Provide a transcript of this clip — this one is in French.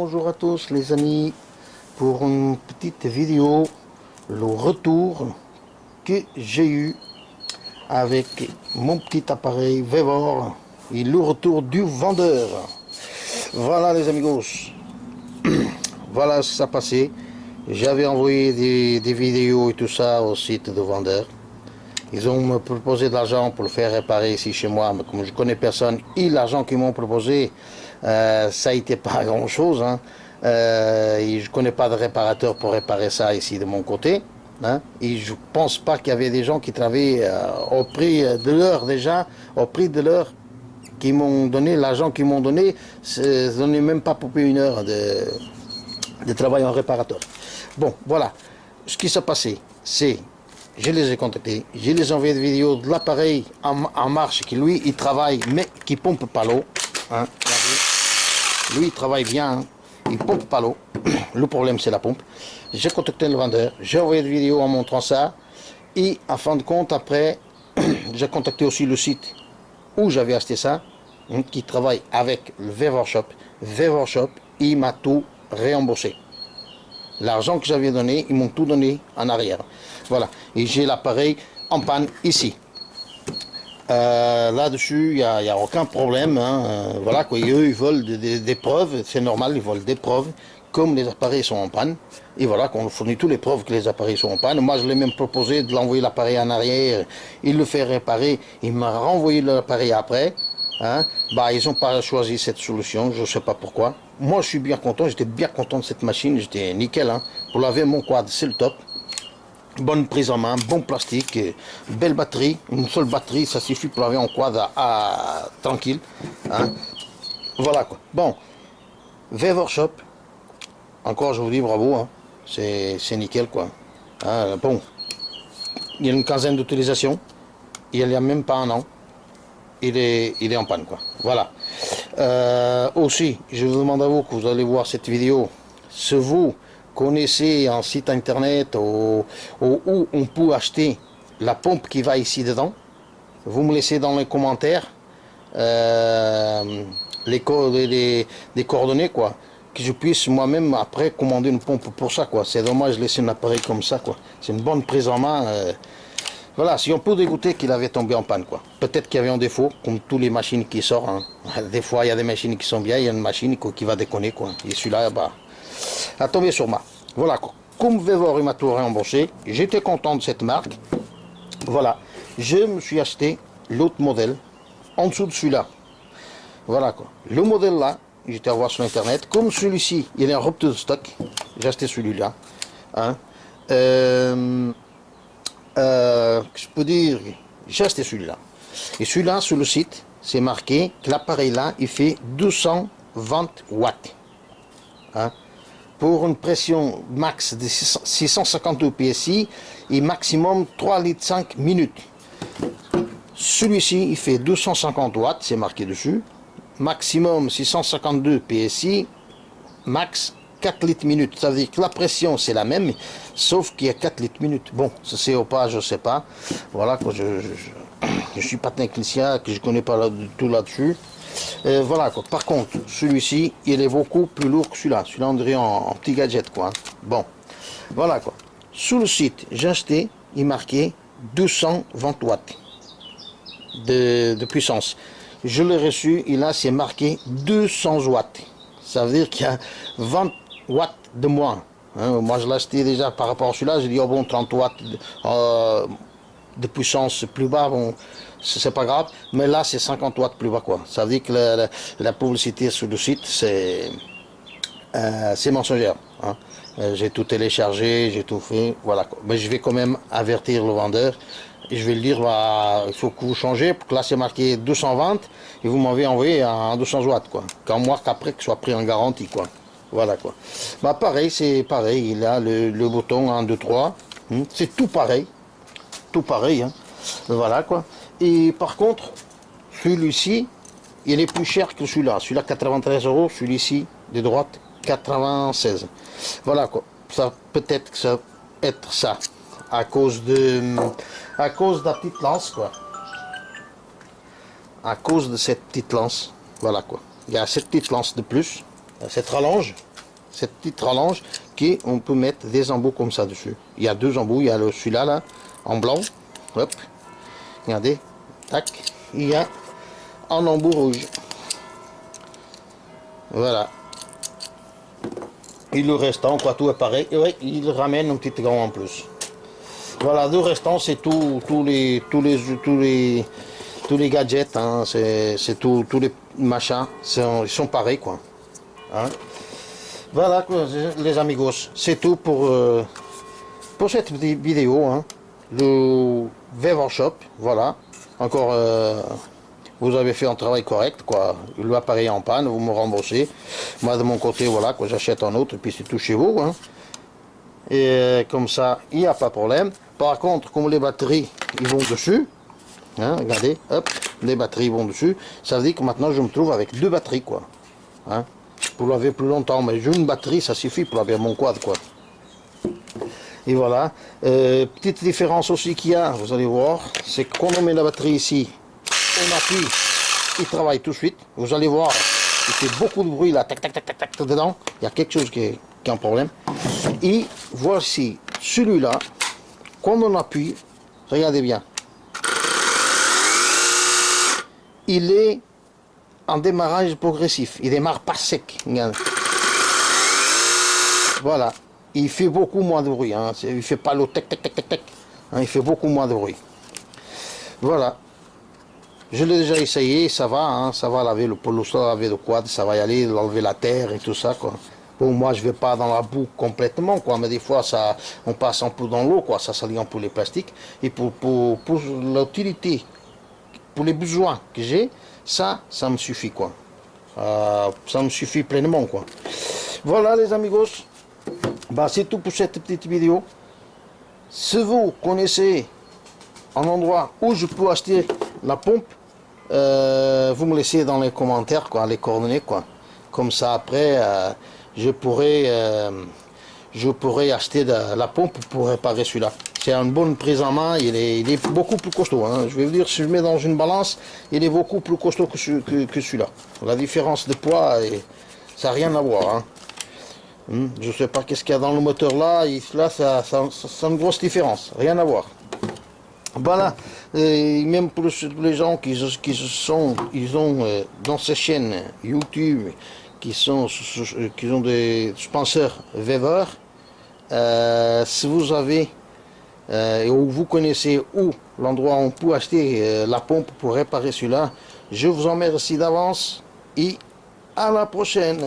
bonjour à tous les amis, pour une petite vidéo, le retour que j'ai eu avec mon petit appareil Vevor et le retour du vendeur. Voilà les amigos, voilà ce qui s'est passé. J'avais envoyé des vidéos et tout ça au site de vendeur. Ils ont me proposé de l'argent pour le faire réparer ici chez moi, mais comme je connais personne, et l'argent qu'ils m'ont proposé, ça n'était pas grand chose, hein. Et je connais pas de réparateur pour réparer ça ici de mon côté, hein. Et je pense pas qu'il y avait des gens qui travaillaient au prix de l'heure déjà, au prix de l'heure qu'ils m'ont donné, l'argent qu'ils m'ont donné, ce n'est même pas pour payer une heure de travail en réparateur. Bon, voilà, ce qui s'est passé, c'est je les ai contactés, je les ai envoyé des vidéos de l'appareil en marche qui lui il travaille mais qui pompe pas l'eau, hein. Lui il travaille bien, hein. Il pompe pas l'eau. Le problème c'est la pompe. J'ai contacté le vendeur, j'ai envoyé des vidéos en montrant ça et en fin de compte après j'ai contacté aussi le site où j'avais acheté ça, hein, qui travaille avec le Vevor Shop. Vevor Shop, il m'a tout réembauché. L'argent que j'avais donné, ils m'ont tout donné en arrière. Voilà. Et j'ai l'appareil en panne ici. Là-dessus, il n'y a aucun problème, hein. Voilà, quoi. Et eux, ils veulent des preuves. C'est normal, ils veulent des preuves. Comme les appareils sont en panne. Et voilà, qu'on fournit toutes les preuves que les appareils sont en panne. Moi, je l'ai même proposé de l'envoyer l'appareil en arrière. Il le fait réparer. Il m'a renvoyé l'appareil après. Hein. Bah, ils n'ont pas choisi cette solution, je ne sais pas pourquoi. Moi, je suis bien content, j'étais bien content de cette machine, j'étais nickel, hein. Pour laver mon quad, c'est le top. Bonne prise en main, bon plastique, belle batterie, une seule batterie, ça suffit pour laver en quad tranquille, hein. Voilà quoi. Bon, Vevor Shop, encore je vous dis bravo, hein. C'est nickel quoi. Hein, bon, il y a une quinzaine d'utilisations, il n'y a même pas un an. Il est en panne quoi. Voilà. Aussi, je vous demande à vous que vous allez voir cette vidéo. Si vous connaissez un site internet où on peut acheter la pompe qui va ici dedans, vous me laissez dans les commentaires les coordonnées quoi, que je puisse moi-même après commander une pompe pour ça quoi. C'est dommage de laisser un appareil comme ça quoi. C'est une bonne prise en main. Voilà, si on peut dégoûter qu'il avait tombé en panne quoi. Peut-être qu'il y avait un défaut, comme toutes les machines qui sortent, hein. Des fois il y a des machines qui sont bien, il y a une machine qui va déconner quoi. Et celui-là, bah, a tombé sur moi. Voilà quoi. Comme Vevor il m'a tout réembauché, j'étais content de cette marque. Voilà, je me suis acheté l'autre modèle en dessous de celui-là. Voilà quoi. Le modèle là, j'étais à voir sur internet, comme celui-ci, il est en rupture de stock, j'ai acheté celui-là. Hein. Je peux dire, j'ai acheté celui-là. Et celui-là, sur le site, c'est marqué que l'appareil là, il fait 220 watts. Hein. Pour une pression max de 652 PSI et maximum 3,5 litres minutes. Celui-ci, il fait 250 watts, c'est marqué dessus. Maximum 652 PSI, max 4 litres minutes. Ça veut dire que la pression c'est la même, sauf qu'il y a 4 litres minutes. Bon, ça c'est ou pas, je sais pas. Voilà, quoi, je suis pas technicien, que je connais pas du tout là-dessus. Voilà, quoi. Par contre, celui-ci, il est beaucoup plus lourd que celui-là. Celui-là, on dirait en petit gadget, quoi. Bon, voilà, quoi. Sous le site, j'ai acheté, il marquait 220 watts de puissance. Je l'ai reçu, et là, c'est marqué 200 watts. Ça veut dire qu'il y a 20 watts de moins. Hein, moi, je l'ai acheté déjà par rapport à celui-là. J'ai dit, oh bon, 30 watts de puissance plus bas, bon, c'est pas grave. Mais là, c'est 50 watts plus bas, quoi. Ça veut dire que la publicité sur le site, c'est mensongère. Hein. J'ai tout téléchargé, j'ai tout fait, voilà, quoi. Mais je vais quand même avertir le vendeur. Et je vais le dire, bah, il faut que vous changez, pour que là c'est marqué 220, et vous m'avez envoyé un 200 watts, quoi. Qu'un mois qu'après, que ce soit pris en garantie, quoi. Voilà, quoi. Bah, pareil, c'est pareil, il a le bouton 1, 2, 3, c'est tout pareil, hein. Voilà, quoi. Et par contre, celui-ci, il est plus cher que celui-là. Celui-là, 93 €, celui-ci, de droite, 96. Voilà, quoi. Ça, peut-être que ça va être ça. À cause de la petite lance quoi, à cause de cette petite lance, voilà quoi, il y a cette petite lance de plus, cette rallonge, cette petite rallonge qui on peut mettre des embouts comme ça dessus. Il y a deux embouts, il y a celui-là là, en blanc, hop, regardez, tac, il y a un embout rouge. Voilà. Et le restant, quoi, tout est pareil. Et ouais, il ramène un petit gant en plus. Voilà, le restant, c'est tous les gadgets, hein, c'est tous les machins, ils sont pareils, quoi. Hein. Voilà, quoi, les amigos, c'est tout pour cette vidéo, hein. Le Weber Shop, voilà. Encore, vous avez fait un travail correct, quoi. L'appareil est en panne, vous me remboursez. Moi, de mon côté, voilà, quoi, j'achète un autre, et puis c'est tout chez vous, hein. Et comme ça, il n'y a pas de problème. Par contre, comme les batteries, ils vont dessus, hein, regardez, hop, les batteries vont dessus, ça veut dire que maintenant, je me trouve avec deux batteries, quoi. Hein, pour laver plus longtemps, mais j'ai une batterie, ça suffit pour laver mon quad, quoi. Et voilà. Petite différence aussi qu'il y a, vous allez voir, c'est que quand on met la batterie ici, on appuie, il travaille tout de suite. Vous allez voir, il fait beaucoup de bruit là, tac tac tac tac tac dedans. Il y a quelque chose qui est un problème. Et voici celui-là, quand on appuie, regardez bien, il est en démarrage progressif, il démarre pas sec. Regardez. Voilà. Il fait beaucoup moins de bruit, hein. Il fait pas le tac tac tac tac tac, hein, il fait beaucoup moins de bruit. Voilà, je l'ai déjà essayé, ça va, hein, ça va laver le polo, ça va laver le quad, ça va y aller, enlever la terre et tout ça, quoi. Bon, moi je vais pas dans la boue complètement, quoi, mais des fois ça, on passe un peu dans l'eau, quoi, ça salit un peu les plastiques. Et pour l'utilité, pour les besoins que j'ai, ça me suffit, quoi. Ça me suffit pleinement, quoi. Voilà les amigos. Bah, c'est tout pour cette petite vidéo. Si vous connaissez un endroit où je peux acheter la pompe, vous me laissez dans les commentaires, quoi, les coordonnées, quoi. Comme ça après, je pourrais acheter la pompe pour réparer celui-là. C'est une bonne prise en main, il est beaucoup plus costaud, hein. Je vais vous dire, si je mets dans une balance, il est beaucoup plus costaud que celui-là. La différence de poids, ça n'a rien à voir, hein. Je sais pas qu'est-ce qu'il y a dans le moteur là, et là ça une grosse différence, rien à voir. Voilà, et même pour les gens qui ont dans ces chaînes YouTube, qui ont des sponsors Weber, si vous avez ou vous connaissez où l'endroit où on peut acheter la pompe pour réparer celui-là, je vous en remercie d'avance et à la prochaine.